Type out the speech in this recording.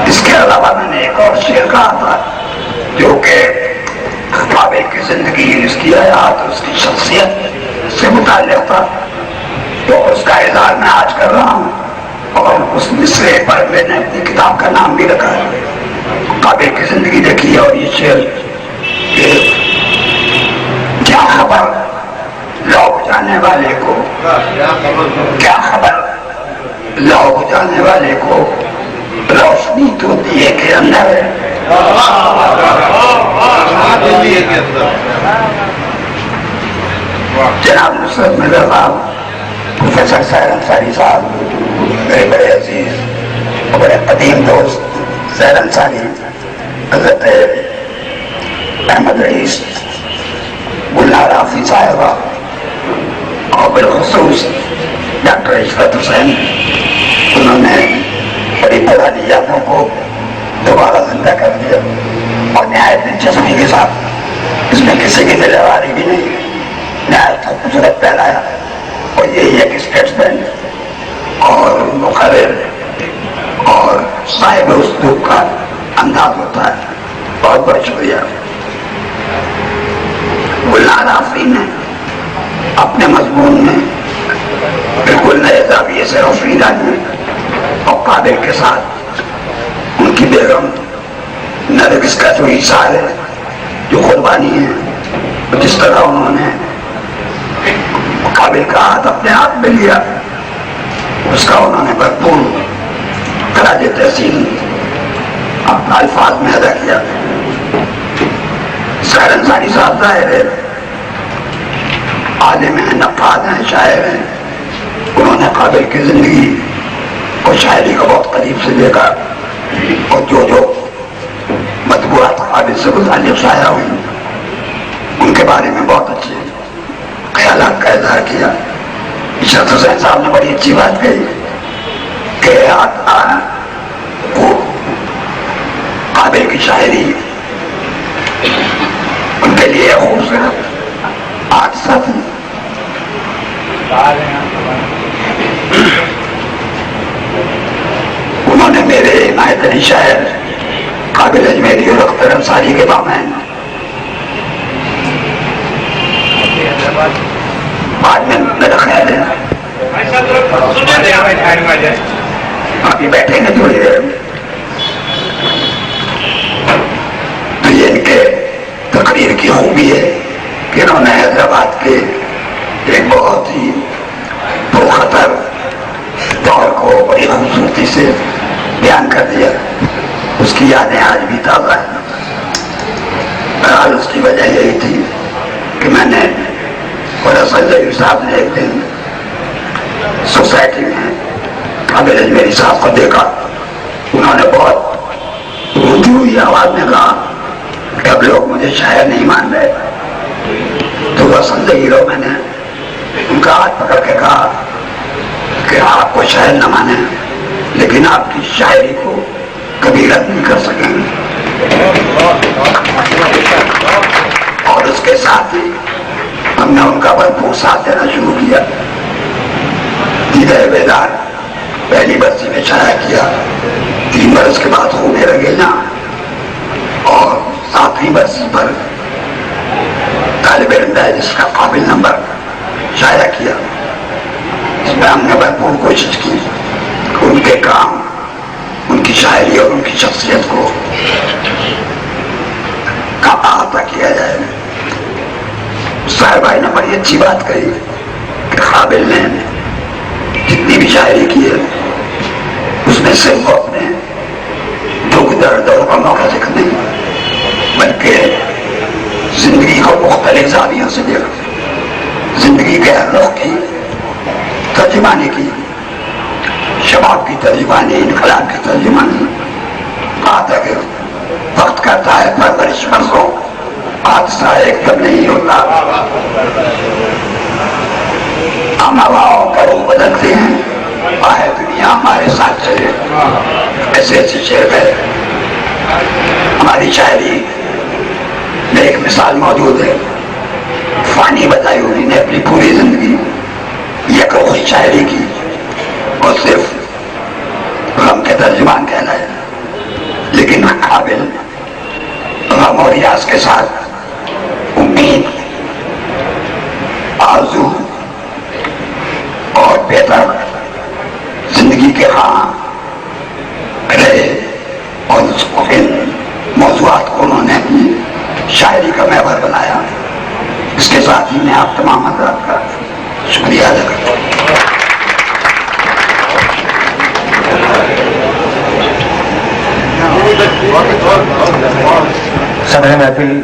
اس کے علاوہ میں نے ایک اور شعر کہا تھا جو کہ قابل کی زندگی، اس کی حیات، اس کی شخصیت سے متعلق تھا، تو اس کا اظہار میں آج کر رہا ہوں، اور اس مصرے پر میں نے اپنی کتاب کا نام بھی رکھا ہے، قابل کی زندگی دیکھی ہے۔ اور یہ شعر کہ کیا خبر لو جانے والے کو، کیا خبر لو جانے والے کو، روشنی تو دیے کے اندر ہے۔ جناب نصرت مرزا صاحب، پروفیسر سہیل انصاری صاحب، میرے بڑے عزیز اور بڑے قدیم دوست سہیل انصاری، حضرت احمد رئیس، گلنار رافی صاحبہ، اور بالخصوص ڈاکٹر عشرت حسین، انہوں نے بڑی پرانی یادوں کو دوبارہ زندہ کر دیا، اور نہایت دلچسپی کے ساتھ، اس میں کسی کی دلداری بھی نہیں، نہایت خوبصورت پھیلایا۔ اور یہی ایک اسٹیٹسمین اور مقرر اور صاحب اسلوب کا انداز ہوتا ہے۔ بہت بہت شکریہ۔ گلنار رافی نے اپنے مضمون میں بالکل نئے زاویے سے روشنی ڈالی، اور قابل کے ساتھ ان کی بیگم نرگس کا جو اشار ہے، جو قربانی ہے، جس طرح انہوں نے قابل کا ہاتھ اپنے ہاتھ میں لیا، اس کا انہوں نے بھرپور خراج تحسین اپنا الفاظ میں ادا کیا۔ سہیل انصاری صاحب ظاہر ہے عالم ہیں، نقاد ہیں، شاعر ہیں، انہوں نے قابل کی زندگی اور شاعری کو بہت قریب سے دیکھا، اور جو مطبوعات قابل سے متعلق شائع ہوئی ان کے بارے میں بہت اچھے خیالات کا اظہار کیا۔ عشرت حسین صاحب نے بڑی اچھی بات کہی کہ وہ قابل کی شاعری ان کے لیے خوبصورت حادثہ تھی۔ انہوں نے میرے عنایت علی شاعر قابل اجمیری اور اختر انصاری کے بامین بعد میں میرا خیال ہے آپ ہی بیٹھیں گے تھوڑی دیر میں، تو یہ ان کے تقریر کی خوبی ہے کہ انہوں نے حیدرآباد کے ایک بہت ہی پرخطر دور کو بڑی خوبصورتی سے بیان کر دیا۔ اس کی یادیں آج بھی تازہ ہیں۔ بہرحال اس کی وجہ یہی تھی کہ میں نے ظہیر صاحب نے ایک دن سوسائٹی میں قابل اجمیری صاحب کو دیکھا، انہوں نے بہت روتی ہوئی آواز میں کہا کہ اب لوگ مجھے شاعر نہیں مان رہے، تو ظہیر میں نے ان کا ہاتھ پکڑ کے کہا کہ آپ کو شاعر نہ مانیں لیکن آپ کی شاعری کو کبھی رد نہیں کر سکیں گے۔ اور اس کے ساتھ ہی ہم نے ان کا بھرپور ساتھ دینا شروع کیا۔ دیدہ بیدار پہلی برسی میں شائع کیا، 3 برس کے بعد خوب رنگینا، اور 7ویں برسی پر طالب علم جس کا قابل نمبر شائع کیا۔ اس میں ہم نے بھرپور کوشش کی کہ ان کے کام، ان کی شاعری اور ان کی شخصیت کو احاطہ کیا جائے۔ صاحب بھائی نے بڑی اچھی بات کہی کہ قابل نے جتنی بھی شاعری کی ہے اس میں صرف وہ اپنے دکھ درد اور غموں کا ذکر نہیں بلکہ زندگی کو مختلف زاویوں سے دیکھا، زندگی کے ہر رخ کی ترجمانی کی، شباب کی ترجمانی، انقلاب کی ترجمانی۔ کہا تھا کہ وقت کرتا ہے پرورش مرزوں، حادثہ ایک دم نہیں ہوتا، ہم ہواؤں کا روح بدلتے ہیں، آئے دنیا ہمارے ساتھ چلے۔ ایسے ایسے شعر ہے۔ ہماری شاعری میں ایک مثال موجود ہے، فانی بتائی انہوں نے اپنی پوری زندگی یک روحی شاعری کی اور صرف غم کے ترجمان کہلائے۔ لیکن قابل غم اور ریاض کے ساتھ امید، آرزو اور بہتر زندگی کے خواہاں رہے، اور اس کو ان موضوعات کو انہوں نے اپنی شاعری کا محور بنایا۔ اس کے ساتھ ہی میں آپ تمام حضرات کا شکریہ ادا کرتا ہوں۔ صدر محفل